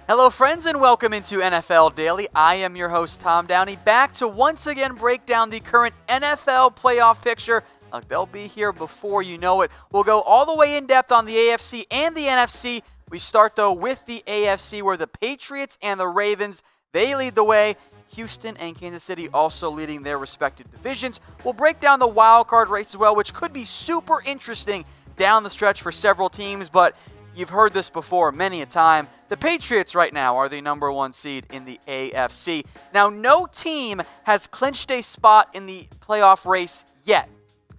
Hello friends and welcome into NFL Daily. I am your host Tom Downey, back to once again break down the current NFL playoff picture. They'll be here before you know it. We'll go all the way in depth on the AFC and the NFC. We start though with the AFC where the Patriots and the Ravens, they lead the way. Houston and Kansas City also leading their respective divisions. We'll break down the wild card race as well, which could be super interesting down the stretch for several teams, but you've heard this before many a time. The Patriots right now are the number one seed in the AFC. Now, no team has clinched a spot in the playoff race yet.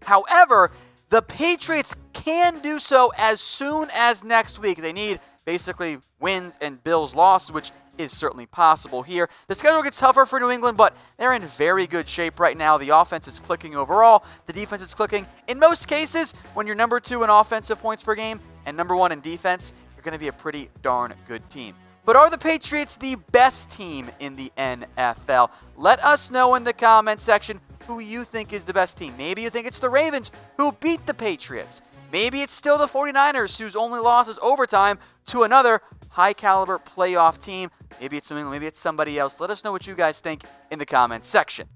However, the Patriots can do so as soon as next week. They need basically wins and Bills losses, which is certainly possible here. The schedule gets tougher for New England, but they're in very good shape right now. The offense is clicking overall. The defense is clicking. In most cases, when you're number 2 in offensive points per game and number 1 in defense, you're going to be a pretty darn good team. But are the Patriots the best team in the NFL? Let us know in the comment section who you think is the best team. Maybe you think it's the Ravens who beat the Patriots. Maybe it's still the 49ers whose only loss is overtime to another high-caliber playoff team. Maybe it's New England, maybe it's somebody else. Let us know what you guys think in the comments section.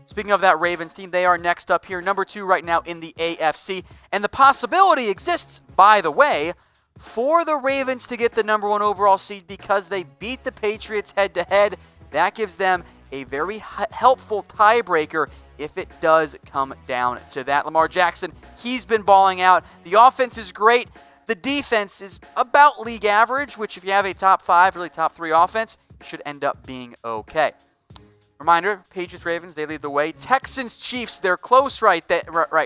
Speaking of that Ravens team, they are next up here, number 2 right now in the AFC. And the possibility exists, by the way, for the Ravens to get the number 1 overall seed because they beat the Patriots head-to-head. That gives them a very helpful tiebreaker if it does come down to that. Lamar Jackson, he's been balling out. The offense is great. The defense is about league average, which if you have a top 5, really top 3 offense, should end up being okay. Reminder, Patriots-Ravens, they lead the way. Texans-Chiefs, they're close right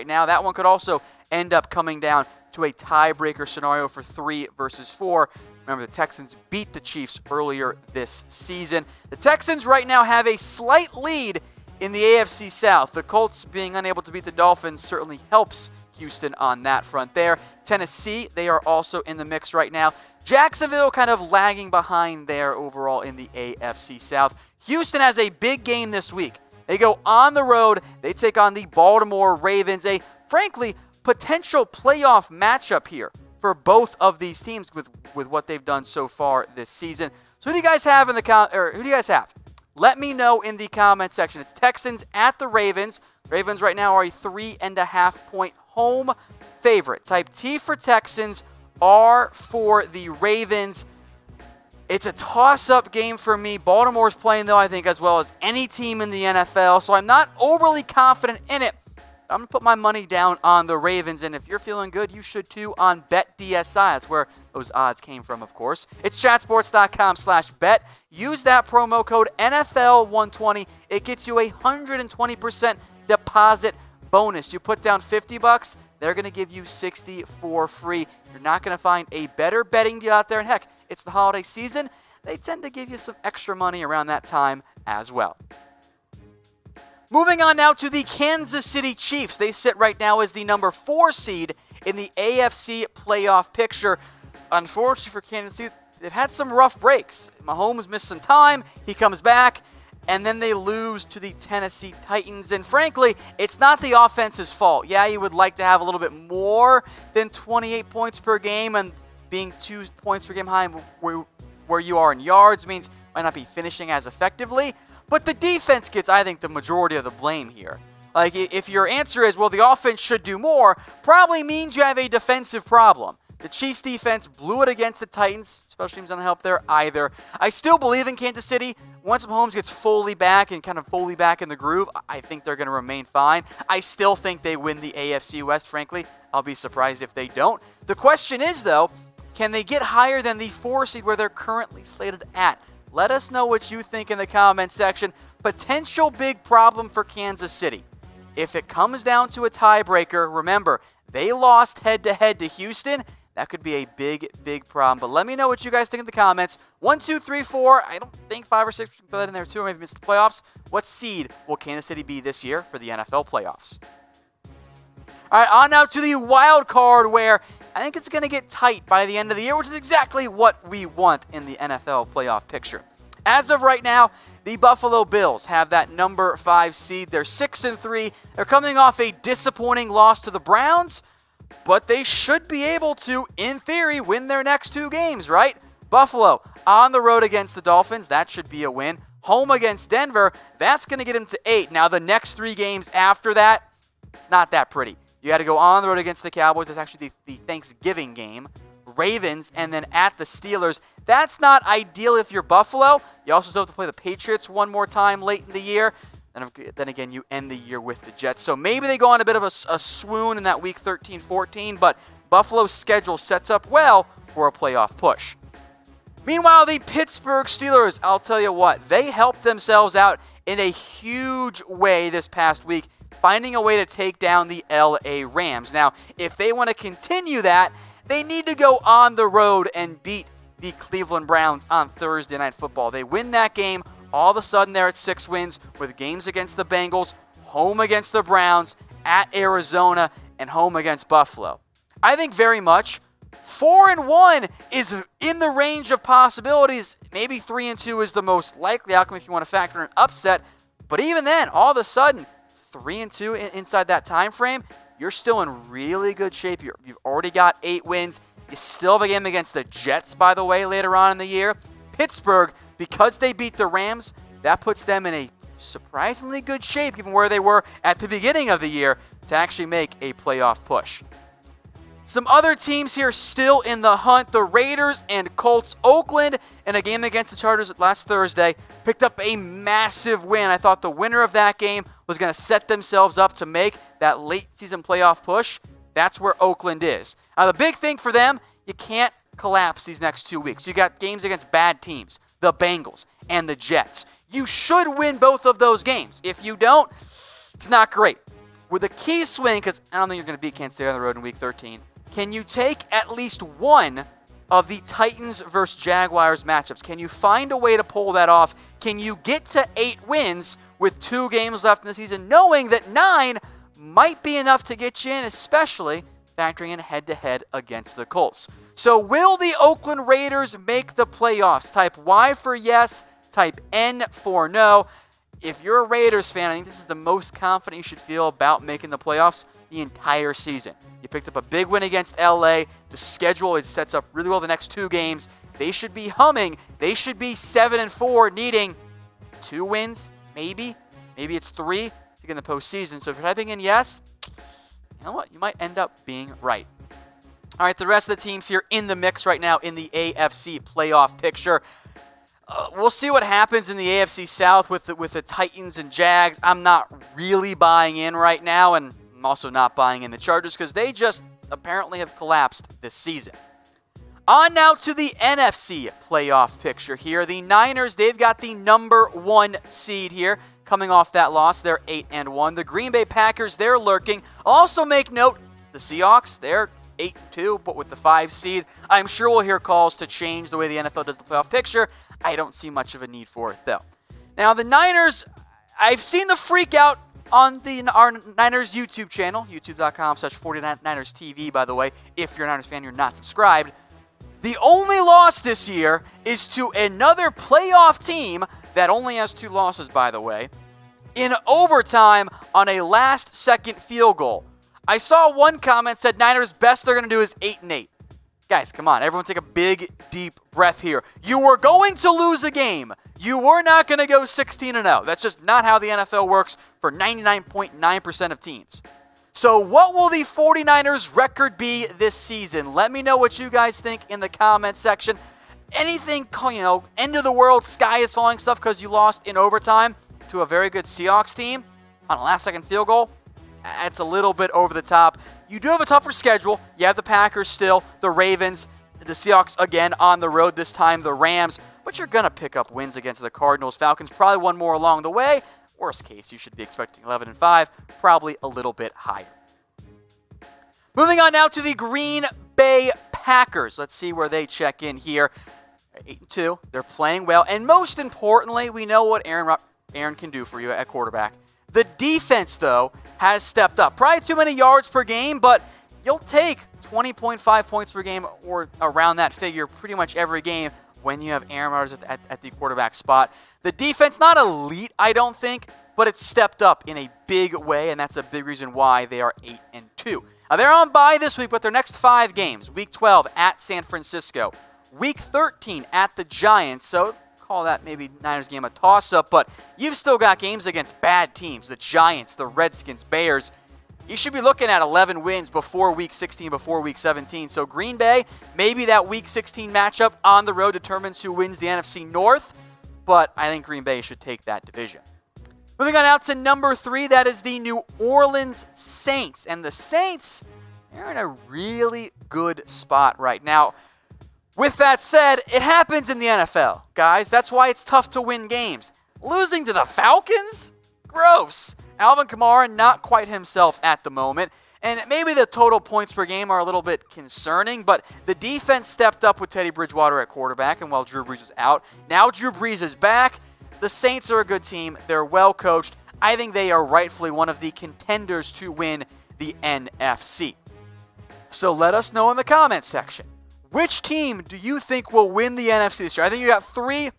now. That one could also end up coming down to a tiebreaker scenario for 3 versus 4. Remember, the Texans beat the Chiefs earlier this season. The Texans right now have a slight lead in the AFC South. The Colts being unable to beat the Dolphins certainly helps Houston on that front there. Tennessee, they are also in the mix right now. Jacksonville kind of lagging behind there overall in the AFC South. Houston has a big game this week. They go on the road. They take on the Baltimore Ravens, a frankly potential playoff matchup here for both of these teams with what they've done so far this season. So who do you guys have in the who do you guys have? Let me know in the comment section. It's Texans at the Ravens. Ravens right now are a 3.5-point home favorite. Type T for Texans, R for the Ravens. It's a toss-up game for me. Baltimore's playing, though, I think, as well as any team in the NFL, so I'm not overly confident in it. I'm going to put my money down on the Ravens, and if you're feeling good, you should too on BetDSI. That's where those odds came from, of course. It's chatsports.com/bet. Use that promo code NFL120. It gets you a 120% deposit bonus. You put down $50, they're going to give you $60 for free. You're not going to find a better betting deal out there. And heck, it's the holiday season. They tend to give you some extra money around that time as well. Moving on now to the Kansas City Chiefs. They sit right now as the number 4 seed in the AFC Playoff Picture. Unfortunately for Kansas City, they've had some rough breaks. Mahomes missed some time. He comes back, and then they lose to the Tennessee Titans. And frankly, it's not the offense's fault. Yeah, you would like to have a little bit more than 28 points per game, and being 2 points per game high where you are in yards means might not be finishing as effectively. But the defense gets, I think, the majority of the blame here. Like, if your answer is, well, the offense should do more, probably means you have a defensive problem. The Chiefs defense blew it against the Titans. Special teams don't help there either. I still believe in Kansas City. Once Mahomes gets fully back and kind of fully back in the groove, I think they're going to remain fine. I still think they win the AFC West, frankly. I'll be surprised if they don't. The question is, though, can they get higher than the 4 seed where they're currently slated at? Let us know what you think in the comment section. Potential big problem for Kansas City. If it comes down to a tiebreaker, remember, they lost head-to-head to Houston. That could be a big, big problem. But let me know what you guys think in the comments. 1, 2, 3, 4. I don't think 5 or 6 put that in there too. Maybe missed the playoffs. What seed will Kansas City be this year for the NFL playoffs? All right, on now to the wild card where I think it's going to get tight by the end of the year, which is exactly what we want in the NFL playoff picture. As of right now, the Buffalo Bills have that number 5 seed. They're 6-3. They're coming off a disappointing loss to the Browns, but they should be able to, in theory, win their next 2 games, right? Buffalo, On the road against the Dolphins, that should be a win. Home against Denver, that's going to get them to 8. Now, the next 3 games after that, it's not that pretty. You got to go on the road against the Cowboys. That's actually the Thanksgiving game. Ravens, and then at the Steelers. That's not ideal if you're Buffalo. You also still have to play the Patriots one more time late in the year. And then again, you end the year with the Jets. So maybe they go on a bit of a swoon in that week 13-14, but Buffalo's schedule sets up well for a playoff push. Meanwhile, the Pittsburgh Steelers, I'll tell you what, they helped themselves out in a huge way this past week, finding a way to take down the LA Rams. Now, if they want to continue that, they need to go on the road and beat the Cleveland Browns on Thursday Night Football. They win that game, all of a sudden they're at 6 wins with games against the Bengals, home against the Browns, at Arizona, and home against Buffalo. I think very much 4-1 is in the range of possibilities. Maybe 3-2 is the most likely outcome if you want to factor in an upset. But even then, all of a sudden, 3-2 inside that time frame, you're still in really good shape. You've already got 8 wins. You still have a game against the Jets, by the way, later on in the year. Pittsburgh, because they beat the Rams, that puts them in a surprisingly good shape, given where they were at the beginning of the year, to actually make a playoff push. Some other teams here still in the hunt. The Raiders and Colts. Oakland, in a game against the Chargers last Thursday, picked up a massive win. I thought the winner of that game was going to set themselves up to make that late season playoff push. That's where Oakland is. Now, the big thing for them, you can't collapse these next 2 weeks. You got games against bad teams, the Bengals and the Jets. You should win both of those games. If you don't, it's not great. With a key swing, because I don't think you're going to beat Kansas City on the road in Week 13, can you take at least one of the Titans versus Jaguars matchups? Can you find a way to pull that off? Can you get to 8 wins with 2 games left in the season, knowing that 9 might be enough to get you in, especially factoring in head-to-head against the Colts? So will the Oakland Raiders make the playoffs? Type Y for yes, type N for no. If you're a Raiders fan, I think this is the most confident you should feel about making the playoffs the entire season. You picked up a big win against LA. The schedule sets up really well the next 2 games. They should be humming. They should be 7-4, needing 2 wins, maybe. Maybe it's 3 to get in the postseason. So if you're typing in yes, you know what? You might end up being right. All right, the rest of the teams here in the mix right now in the AFC Playoff Picture. We'll see what happens in the AFC South with the Titans and Jags. I'm not really buying in right now, and I'm also not buying in the Chargers because they just apparently have collapsed this season. On now to the NFC Playoff Picture here. The Niners, they've got the number 1 seed here. Coming off that loss, they're 8-1. The Green Bay Packers, they're lurking. Also make note, the Seahawks, they're 8-2, but with the 5 seed. I'm sure we'll hear calls to change the way the NFL does the playoff picture. I don't see much of a need for it, though. Now, the Niners, I've seen the freak out on our Niners YouTube channel, youtube.com/49erstv, by the way. If you're a Niners fan, you're not subscribed. The only loss this year is to another playoff team that only has 2 losses, by the way, in overtime on a last-second field goal. I saw one comment said Niners' best they're going to do is 8-8. Guys, come on. Everyone take a big, deep breath here. You were going to lose a game. You were not going to go 16-0. That's just not how the NFL works for 99.9% of teams. So what will the 49ers record be this season? Let me know what you guys think in the comment section. Anything, end of the world, sky is falling stuff because you lost in overtime to a very good Seahawks team on a last-second field goal, that's a little bit over the top. You do have a tougher schedule. You have the Packers still, the Ravens, the Seahawks again on the road, this time the Rams. But you're going to pick up wins against the Cardinals, Falcons, probably one more along the way. Worst case, you should be expecting 11-5, probably a little bit higher. Moving on now to the Green Bay Packers. Let's see where they check in here. 8-2, they're playing well. And most importantly, we know what Aaron can do for you at quarterback. The defense, though, has stepped up. Probably too many yards per game, but you'll take 20.5 points per game or around that figure pretty much every game when you have Aaron Rodgers at the quarterback spot. The defense, not elite, I don't think, but it's stepped up in a big way, and that's a big reason why they are 8-2. Now, they're on bye this week, but their next 5 games, Week 12 at San Francisco, Week 13 at the Giants, so call that maybe Niners game a toss-up, but you've still got games against bad teams, the Giants, the Redskins, Bears. You should be looking at 11 wins before Week 16, before Week 17. So Green Bay, maybe that Week 16 matchup on the road determines who wins the NFC North, but I think Green Bay should take that division. Moving on out to number 3, that is the New Orleans Saints. And the Saints, they're in a really good spot right now. With that said, it happens in the NFL, guys. That's why it's tough to win games. Losing to the Falcons? Gross. Alvin Kamara, not quite himself at the moment. And maybe the total points per game are a little bit concerning, but the defense stepped up with Teddy Bridgewater at quarterback, and while Drew Brees was out, now Drew Brees is back. The Saints are a good team. They're well coached. I think they are rightfully one of the contenders to win the NFC. So let us know in the comments section. Which team do you think will win the NFC this year? I think you got 3,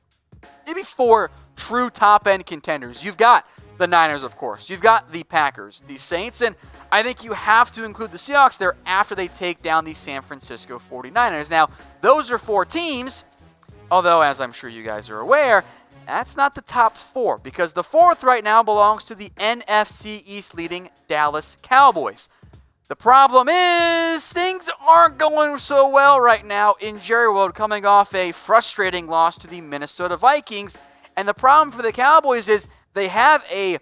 maybe 4 true top-end contenders. You've got the Niners, of course. You've got the Packers, the Saints, and I think you have to include the Seahawks there after they take down the San Francisco 49ers. Now, those are 4 teams, although, as I'm sure you guys are aware, that's not the top 4, because the 4th right now belongs to the NFC East leading Dallas Cowboys. The problem is things aren't going so well right now in Jerry World, coming off a frustrating loss to the Minnesota Vikings. And the problem for the Cowboys is they have a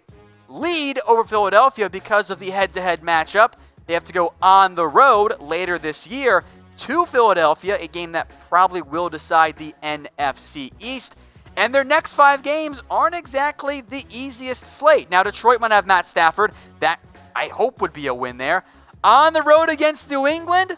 lead over Philadelphia because of the head-to-head matchup. They have to go on the road later this year to Philadelphia, a game that probably will decide the NFC East. And their next 5 games aren't exactly the easiest slate. Now, Detroit might have Matt Stafford. That, I hope, would be a win there. On the road against New England,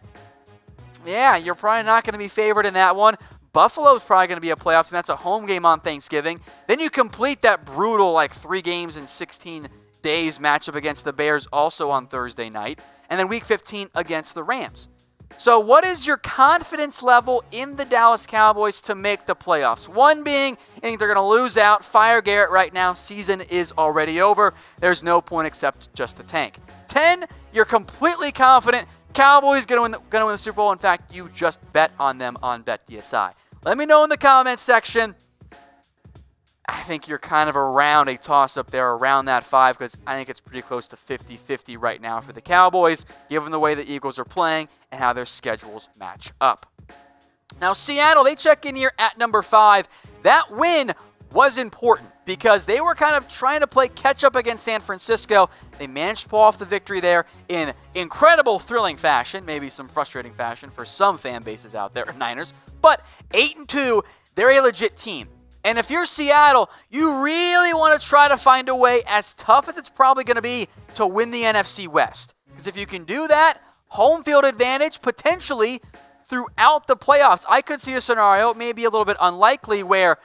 yeah, you're probably not going to be favored in that one. Buffalo's probably going to be a playoff team. That's a home game on Thanksgiving. Then you complete that brutal 3 games in 16 days matchup against the Bears also on Thursday night. And then Week 15 against the Rams. So what is your confidence level in the Dallas Cowboys to make the playoffs? 1 being, I think they're going to lose out. Fire Garrett right now. Season is already over. There's no point except just to tank. 10, you're completely confident Cowboys going to win the Super Bowl. In fact, you just bet on them on BetDSI. Let me know in the comments section. I think you're kind of around a toss-up there, around that 5, because I think it's pretty close to 50-50 right now for the Cowboys, given the way the Eagles are playing and how their schedules match up. Now, Seattle, they check in here at number 5. That win was important because they were kind of trying to play catch-up against San Francisco. They managed to pull off the victory there in incredible, thrilling fashion, maybe some frustrating fashion for some fan bases out there, Niners. But 8-2, they're a legit team. And if you're Seattle, you really want to try to find a way, as tough as it's probably going to be, to win the NFC West. Because if you can do that, home field advantage potentially throughout the playoffs. I could see a scenario, maybe a little bit unlikely, where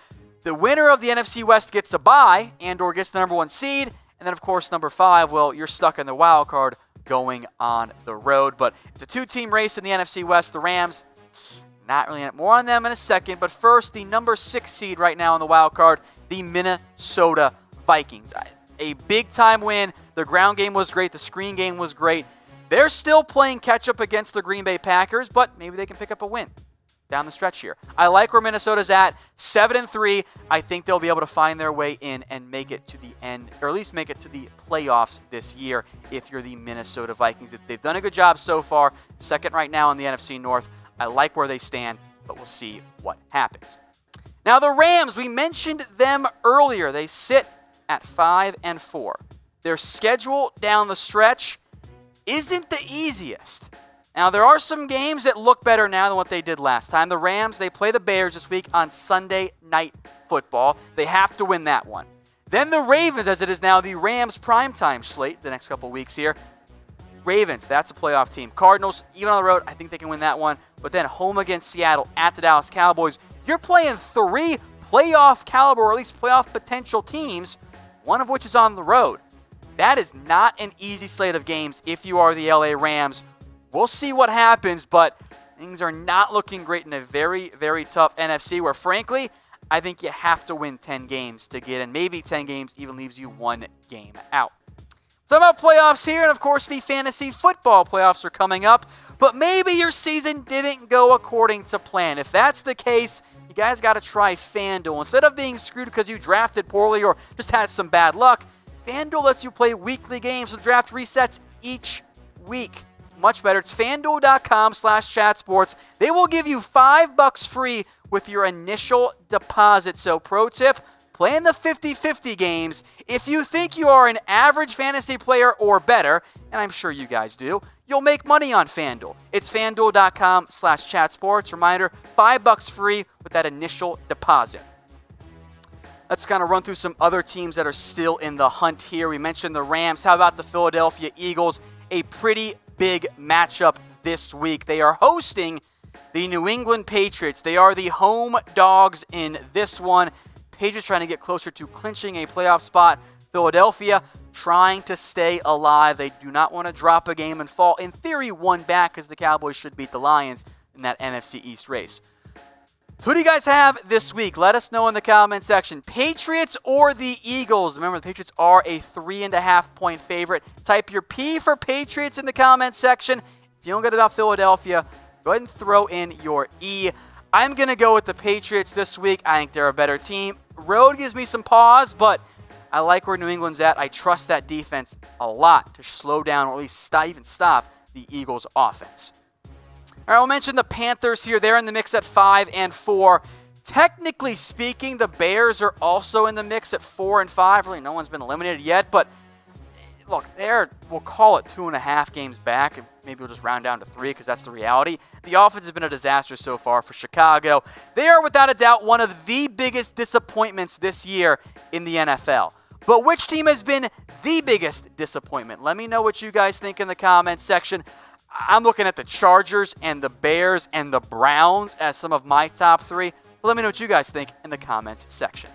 the winner of the NFC West gets a bye and or gets the number 1 seed. And then, of course, number 5, well, you're stuck in the wild card going on the road. But it's a 2-team race in the NFC West. The Rams, not really, more on them in a second. But first, the number 6 seed right now in the wild card, the Minnesota Vikings. A big-time win. The ground game was great. The screen game was great. They're still playing catch-up against the Green Bay Packers, but maybe they can pick up a win down the stretch here. I like where Minnesota's at, 7-3. I think they'll be able to find their way in and make it to the end, or at least make it to the playoffs this year if you're the Minnesota Vikings. They've done a good job so far. Second right now in the NFC North. I like where they stand, but we'll see what happens. Now the Rams, we mentioned them earlier. They sit at 5-4. Their schedule down the stretch isn't the easiest. Now, there are some games that look better now than what they did last time. The Rams, they play the Bears this week on Sunday Night Football. They have to win that one. Then the Ravens, as it is now the Rams primetime slate the next couple weeks here. Ravens, that's a playoff team. Cardinals, even on the road, I think they can win that one. But then home against Seattle at the Dallas Cowboys. You're playing 3 playoff caliber, or at least playoff potential teams, one of which is on the road. That is not an easy slate of games if you are the LA Rams. We'll see what happens, but things are not looking great in a very, very tough NFC where, frankly, I think you have to win 10 games to get in. Maybe 10 games even leaves you 1 game out. So about playoffs here, and of course the fantasy football playoffs are coming up, but maybe your season didn't go according to plan. If that's the case, you guys got to try FanDuel. Instead of being screwed because you drafted poorly or just had some bad luck, FanDuel lets you play weekly games with draft resets each week. It's much better. It's FanDuel.com/chatsports. They will give you $5 free with your initial deposit. So pro tip, play in the 50-50 games. If you think you are an average fantasy player or better, and I'm sure you guys do, you'll make money on FanDuel. It's FanDuel.com/chatsports. Reminder, $5 free with that initial deposit. Let's kind of run through some other teams that are still in the hunt here. We mentioned the Rams. How about the Philadelphia Eagles? A pretty big matchup this week. They are hosting the New England Patriots. They are the home dogs in this one. Patriots trying to get closer to clinching a playoff spot. Philadelphia trying to stay alive. They do not want to drop a game and fall, in theory, one back, as the Cowboys should beat the Lions in that NFC East race. Who do you guys have this week? Let us know in the comment section. Patriots or the Eagles? Remember, the Patriots are a 3.5-point favorite. Type your P for Patriots in the comment section. If you don't get about Philadelphia, go ahead and throw in your E. I'm going to go with the Patriots this week. I think they're a better team. Road gives me some pause, but I like where New England's at. I trust that defense a lot to slow down or at least even stop the Eagles' offense. All right, we'll mention the Panthers here. They're in the mix at 5-4. Technically speaking, the Bears are also in the mix at 4-5. Really, no one's been eliminated yet, but look, we'll call it 2.5 games back, and maybe we'll just round down to 3 because that's the reality. The offense has been a disaster so far for Chicago. They are without a doubt one of the biggest disappointments this year in the NFL. But which team has been the biggest disappointment? Let me know what you guys think in the comments section. I'm looking at the Chargers and the Bears and the Browns as some of my top 3. But let me know what you guys think in the comments section.